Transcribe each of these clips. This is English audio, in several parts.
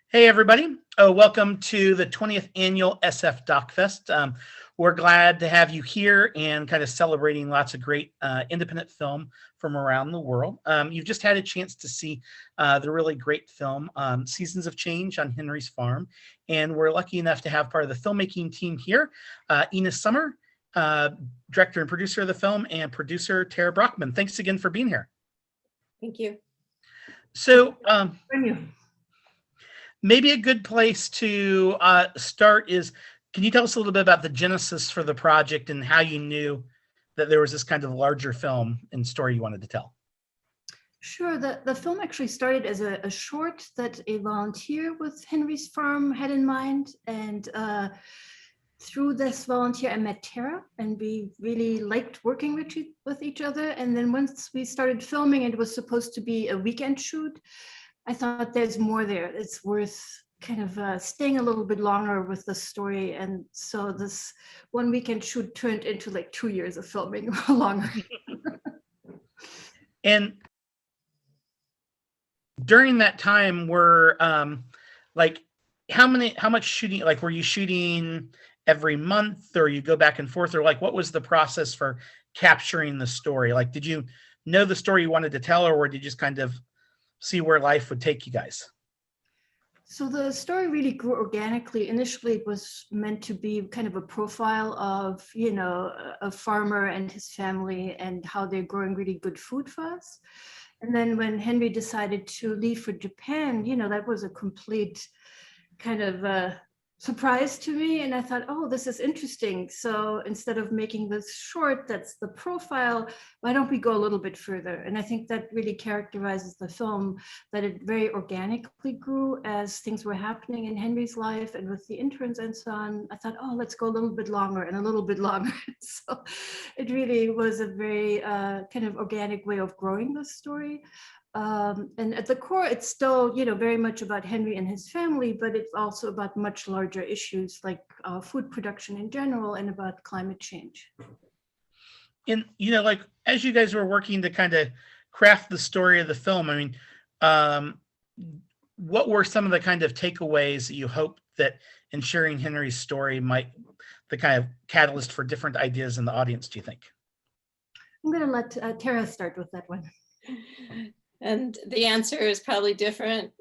Hey, everybody. Welcome to the 20th annual SF DocFest. We're glad to have you here and kind of celebrating lots of great independent film from around the world. You've just had a chance to see the really great film, Seasons of Change on Henry's Farm. And we're lucky enough to have part of the filmmaking team here, Ina Summer, director and producer of the film, and producer Tara Brockman. Thanks again for being here. Thank you. So, maybe a good place to start is, can you tell us a little bit about the genesis for the project and how you knew that there was this kind of larger film and story you wanted to tell? Sure. The film actually started as a short that a volunteer with Henry's Farm had in mind. And through this volunteer, I met Tara, and we really liked working with each other. And then once we started filming, it was supposed to be a weekend shoot. I thought there's more there. It's worth kind of staying a little bit longer with the story. And so this one weekend shoot turned into like 2 years of filming longer. And during that time, were like, how much shooting, like, were you shooting every month, or you go back and forth, or like, what was the process for capturing the story? Like, did you know the story you wanted to tell, or did you just kind of see where life would take you guys? So the story really grew organically. Initially, it was meant to be kind of a profile of, a farmer and his family and how they're growing really good food for us. And then when Henry decided to leave for Japan, that was a complete kind of surprise to me. And I thought, oh, this is interesting. So instead of making this short, that's the profile, why don't we go a little bit further? And I think that really characterizes the film, that it very organically grew as things were happening in Henry's life and with the interns and so on. I thought, oh, let's go a little bit longer and a little bit longer. So it really was a very kind of organic way of growing the story. And at the core, it's still, very much about Henry and his family, but it's also about much larger issues like food production in general and about climate change. And, like, as you guys were working to kind of craft the story of the film, I mean, what were some of the kind of takeaways that you hoped that in sharing Henry's story might, the kind of catalyst for different ideas in the audience, do you think? I'm going to let Tara start with that one. And the answer is probably different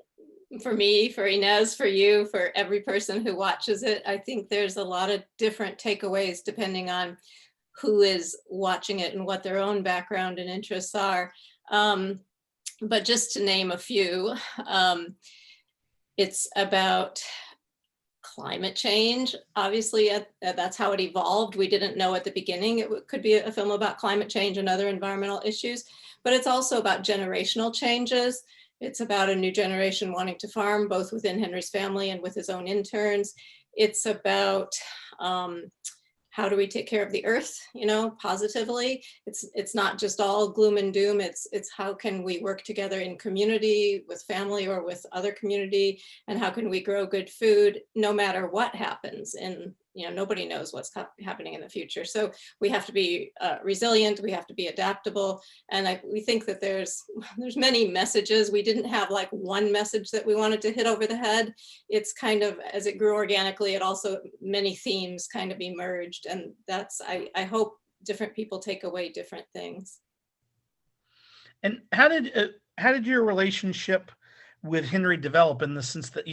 for me, for Inez, for you, for every person who watches it. I think there's a lot of different takeaways depending on who is watching it and what their own background and interests are. But just to name a few, it's about climate change. Obviously, that's how it evolved. We didn't know at the beginning it could be a film about climate change and other environmental issues, but it's also about generational changes. It's about a new generation wanting to farm, both within Henry's family and with his own interns. It's about how do we take care of the earth, positively. It's not just all gloom and doom. It's how can we work together in community with family or with other community, and how can we grow good food no matter what happens. And nobody knows what's happening in the future. So we have to be resilient. We have to be adaptable. And we think that there's many messages. We didn't have like one message that we wanted to hit over the head. It's kind of, as it grew organically, it also, many themes kind of emerged. And that's, I hope different people take away different things. And how did your relationship with Henry develop, in the sense that,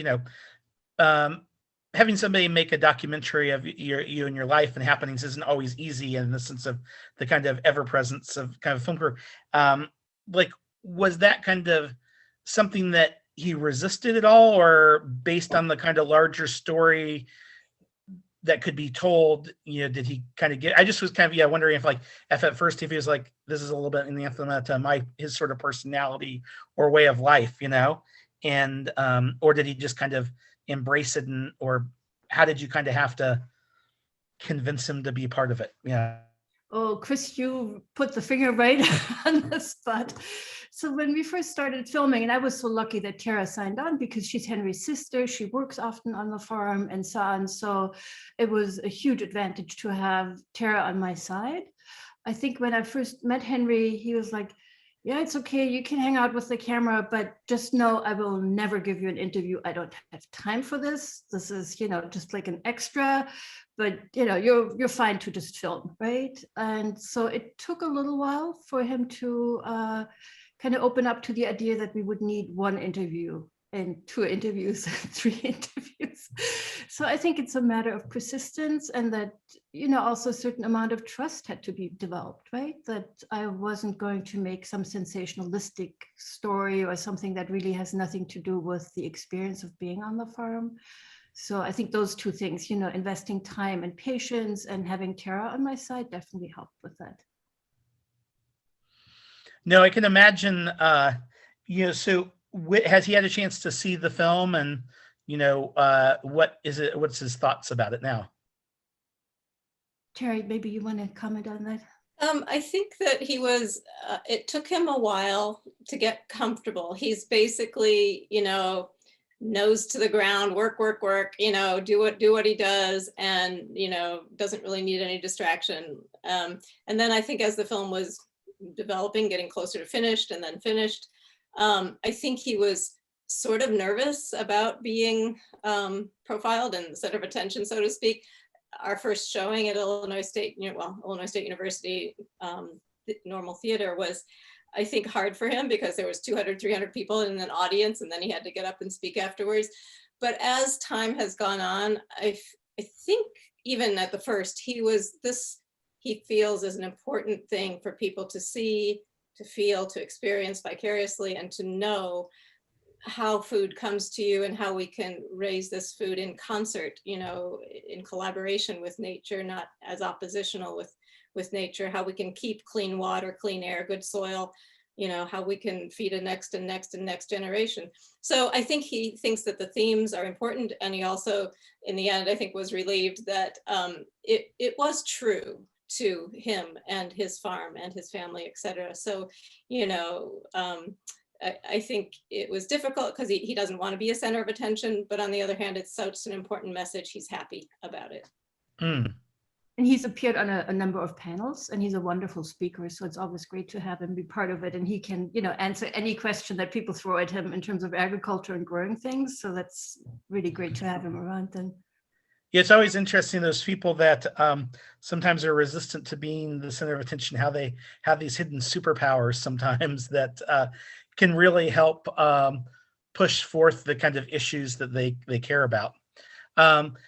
having somebody make a documentary of you and your life and happenings isn't always easy, in the sense of the kind of ever presence of kind of film crew. Like, was that kind of something that he resisted at all, or based on the kind of larger story that could be told, did he kind of get, I just was kind of, wondering if at first, if he was like, this is a little bit in the anthem to his sort of personality or way of life, and, or did he just kind of embrace it, or how did you kind of have to convince him to be part of it? Yeah. Oh, Chris, you put the finger right on the spot. So when we first started filming, and I was so lucky that Tara signed on because she's Henry's sister, she works often on the farm and so on. So it was a huge advantage to have Tara on my side. I think when I first met Henry, he was like, yeah, it's okay. You can hang out with the camera, but just know I will never give you an interview. I don't have time for this. This is, just like an extra, but you're fine to just film, right? And so it took a little while for him to kind of open up to the idea that we would need one interview and two interviews, three interviews. So I think it's a matter of persistence, and that, also a certain amount of trust had to be developed, right? That I wasn't going to make some sensationalistic story or something that really has nothing to do with the experience of being on the farm. So I think those two things, investing time and patience and having Tara on my side definitely helped with that. No, I can imagine. So has he had a chance to see the film, and what is it? What's his thoughts about it now? Terry, maybe you want to comment on that? I think that it took him a while to get comfortable. He's basically, nose to the ground, work, do what he does, and, doesn't really need any distraction. And then I think as the film was developing, getting closer to finished and then finished, I think he was sort of nervous about being profiled and the center of attention, so to speak. Our first showing at Illinois State University Normal Theater was, I think, hard for him because there was 200, 300 people in an audience, and then he had to get up and speak afterwards. But as time has gone on, I think even at the first, he feels is an important thing for people to see, to feel, to experience vicariously, and to know how food comes to you and how we can raise this food in concert, in collaboration with nature, not as oppositional with nature, how we can keep clean water, clean air, good soil, how we can feed a next and next and next generation. So I think he thinks that the themes are important. And he also, in the end, I think was relieved that it was true to him and his farm and his family, et cetera. So, I think it was difficult because he doesn't want to be a center of attention, but on the other hand, it's such an important message. He's happy about it. Mm. And he's appeared on a number of panels, and he's a wonderful speaker. So it's always great to have him be part of it. And he can, answer any question that people throw at him in terms of agriculture and growing things. So that's really great to have him around then. Yeah, it's always interesting, those people that sometimes are resistant to being the center of attention, how they have these hidden superpowers sometimes that can really help push forth the kind of issues that they care about.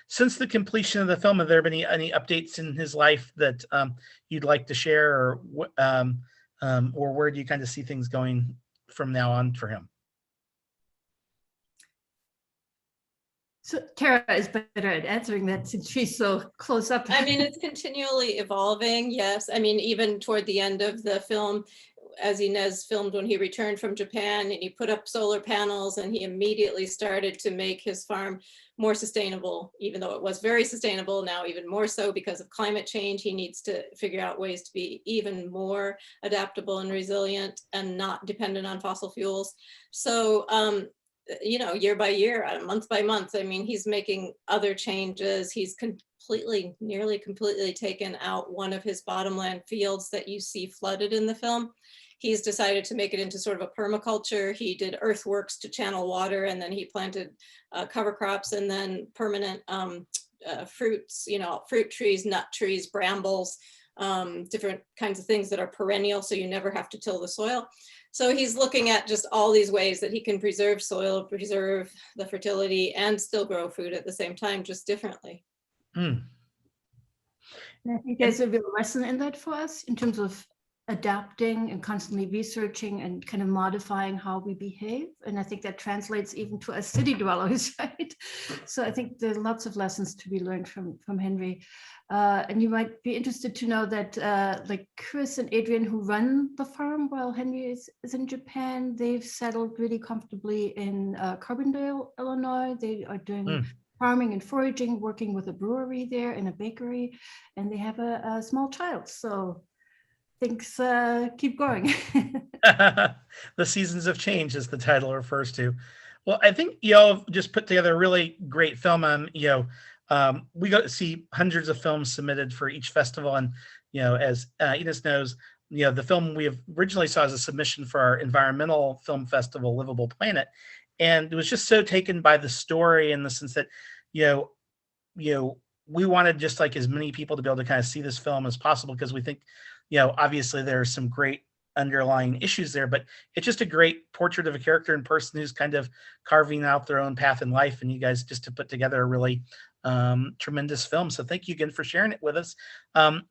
Since the completion of the film, have there been any updates in his life that you'd like to share, or where do you kind of see things going from now on for him? So Tara is better at answering that since she's so close up. I mean, it's continually evolving. Yes. I mean, even toward the end of the film, as Inez filmed when he returned from Japan, and he put up solar panels, and he immediately started to make his farm more sustainable, even though it was very sustainable, now even more so because of climate change. He needs to figure out ways to be even more adaptable and resilient and not dependent on fossil fuels. So, year by year, month by month, I mean, he's making other changes. He's nearly completely taken out one of his bottomland fields that you see flooded in the film. He's decided to make it into sort of a permaculture. He did earthworks to channel water, and then he planted cover crops, and then permanent fruits, fruit trees, nut trees, brambles, different kinds of things that are perennial, so you never have to till the soil. So he's looking at just all these ways that he can preserve soil, preserve the fertility, and still grow food at the same time, just differently. Mm. And I think there's a real lesson in that for us in terms of adapting and constantly researching and kind of modifying how we behave. And I think that translates even to us city dwellers, right? So I think there's lots of lessons to be learned from Henry. And you might be interested to know that like Chris and Adrian, who run the farm while Henry is in Japan, they've settled really comfortably in Carbondale, Illinois. They are doing farming and foraging, working with a brewery there and a bakery, and they have a small child. So things keep going. The seasons of change, as the title refers to. Well, I think y'all just put together a really great film. We got to see hundreds of films submitted for each festival, and as Inez knows, the film we originally saw as a submission for our environmental film festival, Livable Planet, and it was just so taken by the story in the sense that, you know, we wanted just like as many people to be able to kind of see this film as possible because we think, obviously there are some great underlying issues there, but it's just a great portrait of a character and person who's kind of carving out their own path in life. And you guys just to put together a really tremendous film. So thank you again for sharing it with us.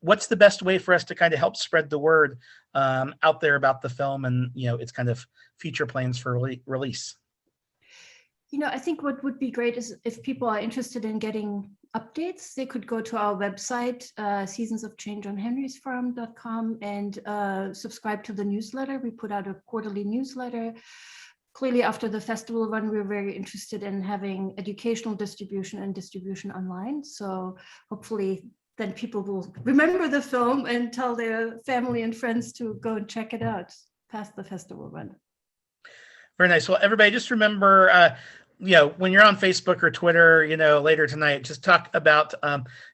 What's the best way for us to kind of help spread the word out there about the film and, its kind of future plans for release? I think what would be great is if people are interested in getting updates, they could go to our website, seasonsofchangeonhenrysfarm.com, and subscribe to the newsletter. We put out a quarterly newsletter. Clearly, after the festival run, we're very interested in having educational distribution and distribution online. So hopefully then people will remember the film and tell their family and friends to go and check it out past the festival run. Very nice. Well, everybody, just remember, when you're on Facebook or Twitter, later tonight, just talk about,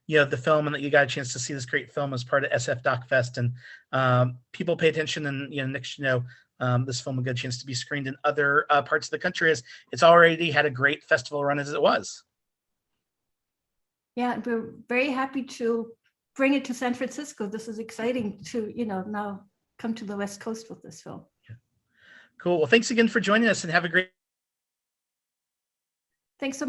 the film and that you got a chance to see this great film as part of SF Doc Fest. And people pay attention and, next, this film will get a chance to be screened in other parts of the country as it's already had a great festival run as it was. Yeah, we're very happy to bring it to San Francisco. This is exciting to, now come to the West Coast with this film. Cool. Well, thanks again for joining us and have a great. Thanks so much.